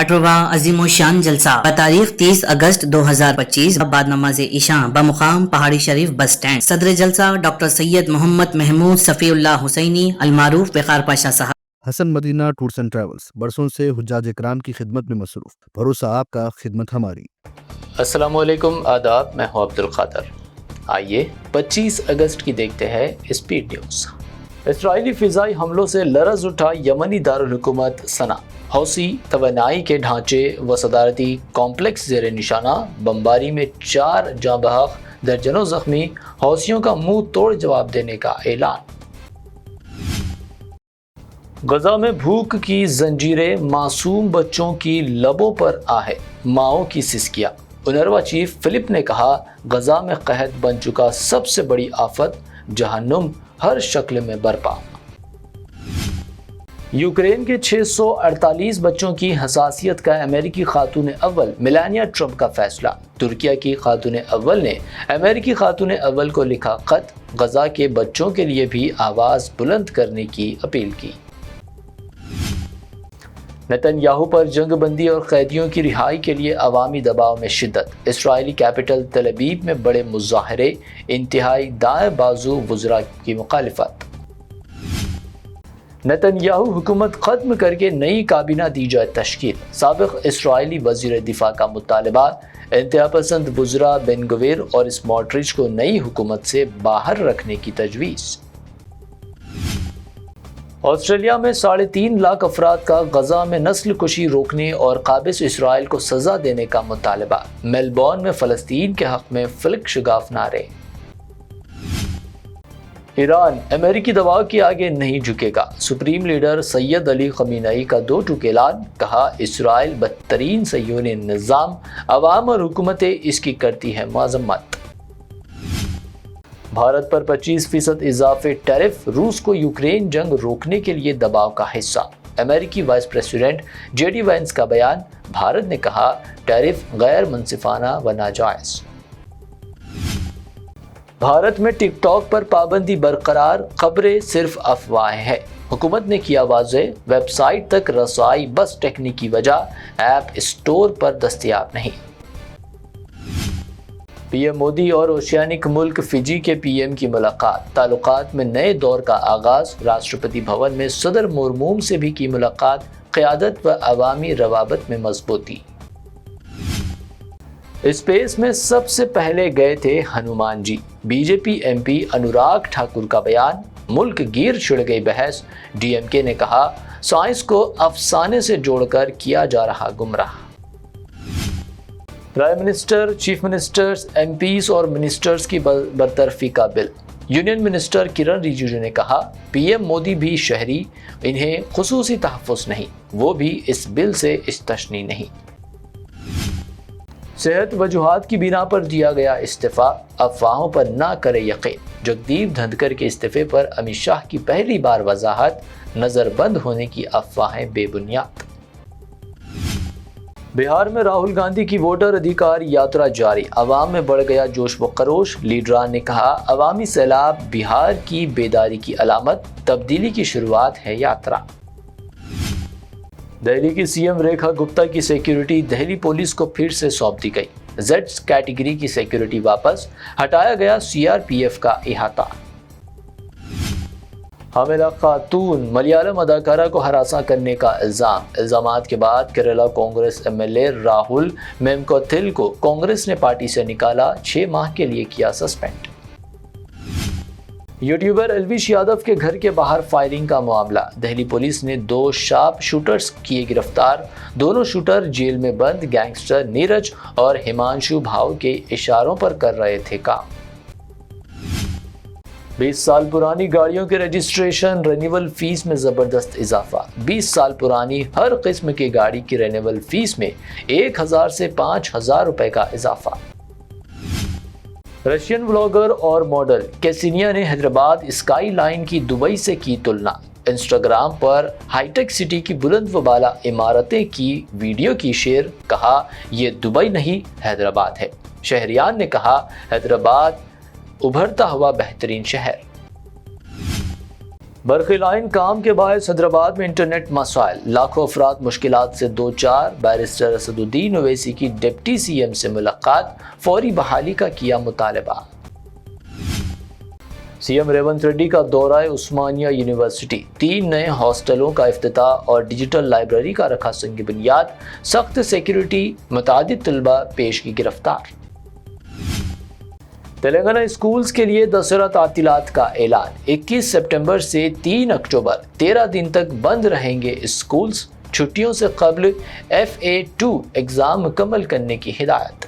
18واں عظیم الشان جلسہ بتاریخ 30 اگست 2025 بعد نماز عشاء بمقام پہاڑی شریف بس سٹینڈ۔ صدر جلسہ ڈاکٹر سید محمد محمود صفی اللہ حسینی المعروف وقار پاشا صاحب۔ حسن مدینہ ٹورز اینڈ ٹریولز برسوں سے حجاج کرام کی خدمت میں مصروف، بھروسہ آپ کا، خدمت ہماری۔ السلام علیکم، آداب، میں ہوں عبد القادر۔ آئیے 25 اگست کی دیکھتے ہیں اسپیڈ نیوز۔ اسرائیلی فضائی حملوں سے لرز اٹھا یمنی دارالحکومت صنعا، حوثی توانائی کے ڈھانچے و صدارتی کمپلیکس زیر نشانہ، بمباری میں 4 جاں بحق، درجنوں زخمی، حوثیوں کا منہ توڑ جواب دینے کا اعلان۔ غزہ میں بھوک کی زنجیریں، معصوم بچوں کی لبوں پر آہے، ماؤں کی سسکیاں۔ اونروا چیف فلپ نے کہا، غزہ میں قحط بن چکا سب سے بڑی آفت، جہنم ہر شکل میں برپا۔ یوکرین کے 648 بچوں کی حساسیت کا امریکی خاتون اول میلانیا ٹرمپ کا فیصلہ۔ ترکیہ کی خاتون اول نے امریکی خاتون اول کو لکھا خط، غزہ کے بچوں کے لیے بھی آواز بلند کرنے کی اپیل کی۔ نتن یاہو پر جنگ بندی اور قیدیوں کی رہائی کے لیے عوامی دباؤ میں شدت۔ اسرائیلی کیپٹل تل ابیب میں بڑے مظاہرے، انتہائی دائیں بازو وزراء کی مخالفت۔ نتن یاہو حکومت ختم کر کے نئی کابینہ دی جائے تشکیل، سابق اسرائیلی وزیر دفاع کا مطالبہ۔ انتہا پسند وزراء بن گویر اور اسموٹرچ کو نئی حکومت سے باہر رکھنے کی تجویز۔ آسٹریلیا میں 3.5 لاکھ افراد کا غزہ میں نسل کشی روکنے اور قابض اسرائیل کو سزا دینے کا مطالبہ۔ میلبورن میں فلسطین کے حق میں فلک شگاف نعرے۔ ایران امریکی دباؤ کے آگے نہیں جھکے گا، سپریم لیڈر سید علی خامنئی کا 2 ٹوک اعلان۔ کہا، اسرائیل بدترین صہیونی نظام، عوام اور حکومتیں اس کی کرتی ہیں مذمت۔ بھارت پر 25% اضافی ٹیرف، روس کو یوکرین جنگ روکنے کے لیے دباؤ کا حصہ۔ امریکی vice president J D Vance کا بیان، بھارت نے کہا ٹیرف غیر منصفانہ و ناجائز۔ بھارت میں ٹک ٹاک پر پابندی برقرار، خبریں صرف افواہیں ہیں۔ حکومت نے کیا واضح، ویب سائٹ تک رسائی بس ٹیکنیکی وجہ، ایپ اسٹور پر دستیاب نہیں۔ پی ایم مودی اور اوشیانک ملک فجی کے پی ایم کی ملاقات، تعلقات میں نئے دور کا آغاز۔ راشٹرپتی بھون میں صدر مرموم سے بھی کی ملاقات، قیادت و عوامی روابط میں مضبوطی۔ اسپیس میں سب سے پہلے گئے تھے Hanuman ji, B J P M P Anurag Thakur کا بیان۔ ملک گیر چھڑ گئی بحث، ڈی ایم کے نے کہا سائنس کو افسانے سے جوڑ کر کیا جا رہا گمراہ۔ Prime minister, chief ministers, MPs اور منسٹرز کی برطرفی کا بل۔ یونین منسٹر کرن ریجیجو نے کہا، پی ایم مودی بھی شہری، انہیں خصوصی تحفظ نہیں، وہ بھی اس بل سے استثنی نہیں۔ صحت وجوہات کی بنا پر دیا گیا استعفیٰ، افواہوں پر نہ کرے یقین۔ جگدیپ دھنکر کے استعفے پر امت شاہ کی پہلی بار وضاحت، نظر بند ہونے کی افواہیں بے بنیاد۔ بہار میں راہل گاندھی کی ووٹر ادھیکار یاترا جاری، عوام میں بڑھ گیا جوش و خروش۔ لیڈران نے کہا، عوامی سیلاب بہار کی بیداری کی علامت، تبدیلی کی شروعات ہے یاترا۔ دہلی کی سی ایم ریکھا گپتا کی سیکیورٹی دہلی پولیس کو پھر سے سونپ دی گئی، زیڈ کیٹیگری کی سیکیورٹی واپس، ہٹایا گیا سی آر پی ایف کا احاطہ۔ حاملہ خاتون، ملیالم اداکارہ کو ہراساں کرنے کا الزام۔ الزامات کے بعد Kerala Congress M L A Rahul Mamkootathil کو کانگریس نے پارٹی سے نکالا، 6 ماہ کے لیے کیا سسپینڈ۔ یوٹیوبر الویش یادو کے گھر کے باہر فائرنگ کا معاملہ، دہلی پولیس نے 2 شارپ شوٹرز کیے گرفتار، دونوں شوٹر جیل میں بند گینگسٹر نیرج اور ہمانشو بھاؤ کے اشاروں پر کر رہے تھے کام۔ 20 سال پرانی گاڑیوں کے رجسٹریشن رینیول فیس میں زبردست اضافہ، 20 سال پرانی ہر قسم کی گاڑی کی رینیول فیس میں 1000 سے 5000 روپے کا اضافہ۔ رشین بلاگر اور ماڈل کیسینیا نے حیدرآباد اسکائی لائن کی دبئی سے کی تلنا۔ انسٹاگرام پر ہائی ٹیک سٹی کی بلند و بالا عمارتیں کی ویڈیو کی شیئر، کہا یہ دبئی نہیں حیدرآباد ہے۔ شہریان نے کہا حیدرآباد ابھرتا ہوا بہترین شہر۔ برقی لائن کام کے باعث حیدرآباد میں انٹرنیٹ مسائل، لاکھوں افراد مشکلات سے دوچار۔ بیرسٹر اسد الدین اویسی کی ڈپٹی سی ایم سے ملاقات، فوری بحالی کا کیا مطالبہ۔ سی ایم ریونت ریڈی کا دورہ عثمانیہ یونیورسٹی، 3 نئے ہاسٹلوں کا افتتاح اور ڈیجیٹل لائبریری کا رکھا سنگ بنیاد، سخت سیکیورٹی، متعدد طلبہ پیش کی گرفتار۔ تلنگانہ اسکولز کے لیے دسہرہ تعطیلات کا اعلان، 21 سپٹمبر سے 3 اکتوبر 13 دن تک بند رہیں گے اسکولز، چھٹیوں سے قبل FA2 ایگزام مکمل کرنے کی ہدایت۔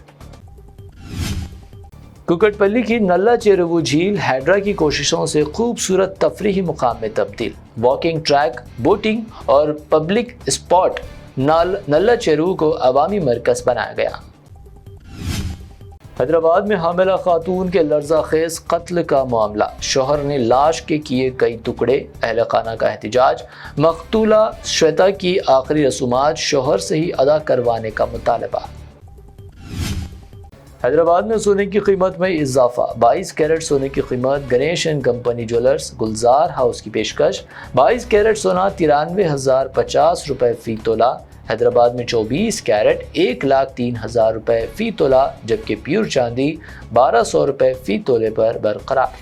ککٹ پلی کی نلا چیروو جھیل ہیڈرا کی کوششوں سے خوبصورت تفریحی مقام میں تبدیل، واکنگ ٹریک، بوٹنگ اور پبلک اسپاٹ نلا چیروو کو عوامی مرکز بنایا گیا۔ حیدرآباد میں حاملہ خاتون کے لرزہ خیز قتل کا معاملہ، شوہر نے لاش کے کیے کئی ٹکڑے، اہل خانہ کا احتجاج، مقتولہ شویتا کی آخری رسومات شوہر سے ہی ادا کروانے کا مطالبہ۔ حیدرآباد میں سونے کی قیمت میں اضافہ، 22 کیرٹ سونے کی قیمت، Ganesh and company jewellers Gulzar house کی پیشکش، 22 کیرٹ سونا 93,050 روپے فی تولہ، حیدرآباد میں 24 کیرٹ 1,03,000 روپے فی تولہ، جبکہ پیور چاندی 1,200 روپے فی تولے پر برقرار۔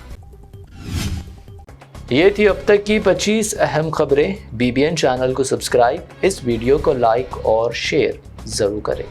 یہ تھی اب تک کی 25 اہم خبریں۔ BBN چینل کو سبسکرائب، اس ویڈیو کو لائک اور شیئر ضرور کریں۔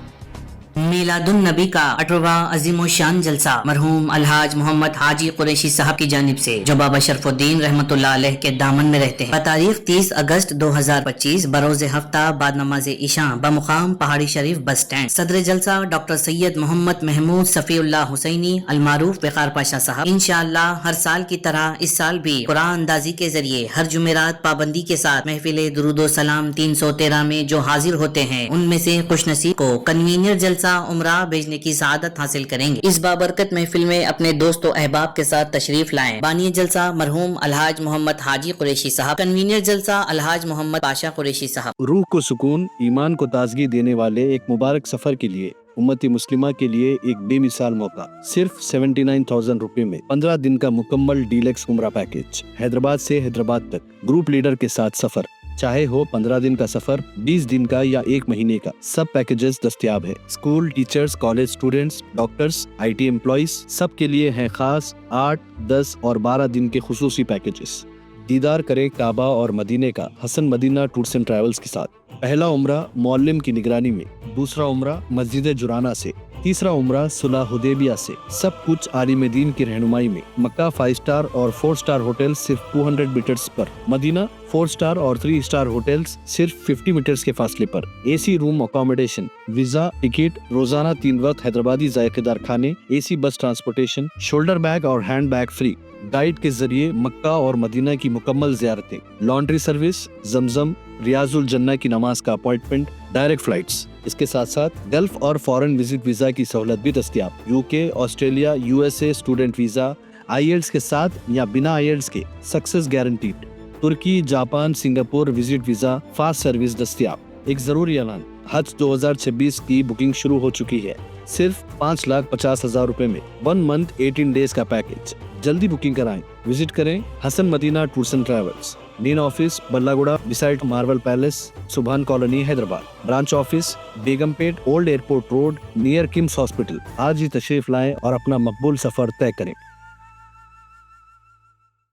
میلاد النبی کا 18واں عظیم الشان جلسہ مرحوم الحاج محمد حاجی قریشی صاحب کی جانب سے جو بابا شرف الدین رحمۃ اللہ علیہ کے دامن میں رہتے ہیں، بتاریخ 30 اگست 2025 بروز ہفتہ بعد نماز عشاء بمقام پہاڑی شریف بس سٹینڈ، صدر جلسہ ڈاکٹر سید محمد محمود صفی اللہ حسینی المعروف وقار پاشا صاحب۔ انشاءاللہ ہر سال کی طرح اس سال بھی قرآن اندازی کے ذریعے ہر جمعرات پابندی کے ساتھ محفل درود و سلام 313 میں جو حاضر ہوتے ہیں ان میں سے خوش نصیب کو کنوینر جلسہ عمرہ بھیجنے کی سعادت حاصل کریں گے۔ اس بابرکت محفل میں اپنے دوست و احباب کے ساتھ تشریف لائیں۔ بانی جلسہ مرحوم الحاج محمد حاجی قریشی صاحب، کنوینر جلسہ الحاج محمد پاشا قریشی صاحب۔ روح کو سکون، ایمان کو تازگی دینے والے ایک مبارک سفر کے لیے امت مسلمہ کے لیے ایک بے مثال موقع، صرف 79,000 روپے میں 15 دن کا مکمل ڈیلکس عمرہ پیکیج، حیدرآباد سے حیدرآباد تک گروپ لیڈر کے ساتھ سفر، چاہے ہو 15 دن کا سفر، 20 دن کا یا 1 مہینے کا، سب پیکیجز دستیاب ہے۔ School teachers, college students, doctors, IT employees, سب کے لیے ہیں خاص 8، 10 اور 12 دن کے خصوصی پیکیجز۔ دیدار کریں کعبہ اور مدینے کا حسن مدینہ ٹورز اینڈ ٹریولز کے ساتھ۔ پہلا عمرہ معلم کی نگرانی میں، دوسرا عمرہ مسجد جرانہ سے، تیسرا عمرہ صلح حدیبیہ سے، سب کچھ عالم دین کی رہنمائی میں۔ مکہ 5 اسٹار اور 4 اسٹار ہوٹل صرف 200 میٹرز پر، مدینہ 4 اسٹار اور 3 اسٹار ہوٹلز صرف 50 میٹرز کے فاصلے پر، AC روم اکاموڈیشن، ویزا، ٹکٹ، روزانہ 3 وقت حیدرآبادی ذائقے دار کھانے، AC بس ٹرانسپورٹیشن، شولڈر بیگ اور ہینڈ بیگ فری، گائیڈ کے ذریعے مکہ اور مدینہ کی مکمل زیارتیں، لانڈری سروس، زمزم، ریاض الجنہ کی نماز کا اپوائنٹمنٹ، ڈائریکٹ فلائٹس۔ اس کے ساتھ ساتھ گلف اور فارن وزٹ ویزا کی سہولت بھی دستیاب، UK، Australia, USA student visa, IELTS کے ساتھ یا بنا IELTS کے سکسیس گارنٹیڈ، ترکی، Japan, Singapore visit visa fast service دستیاب۔ ایک ضروری اعلان، حج 2026 کی بکنگ شروع ہو چکی ہے، صرف 5,50,000 روپے میں 1 منتھ 18 ڈیز کا پیکیج۔ جلدی بکنگ کرائیں، وزٹ کریں Hasan Madina tours and travels, main office بلاگوڑا beside Marvel palace, Subhan colony Hyderabad, branch office Begumpet old airport road near KIMS hospital. آج ہی تشریف لائیں اور اپنا مقبول سفر طے کریں۔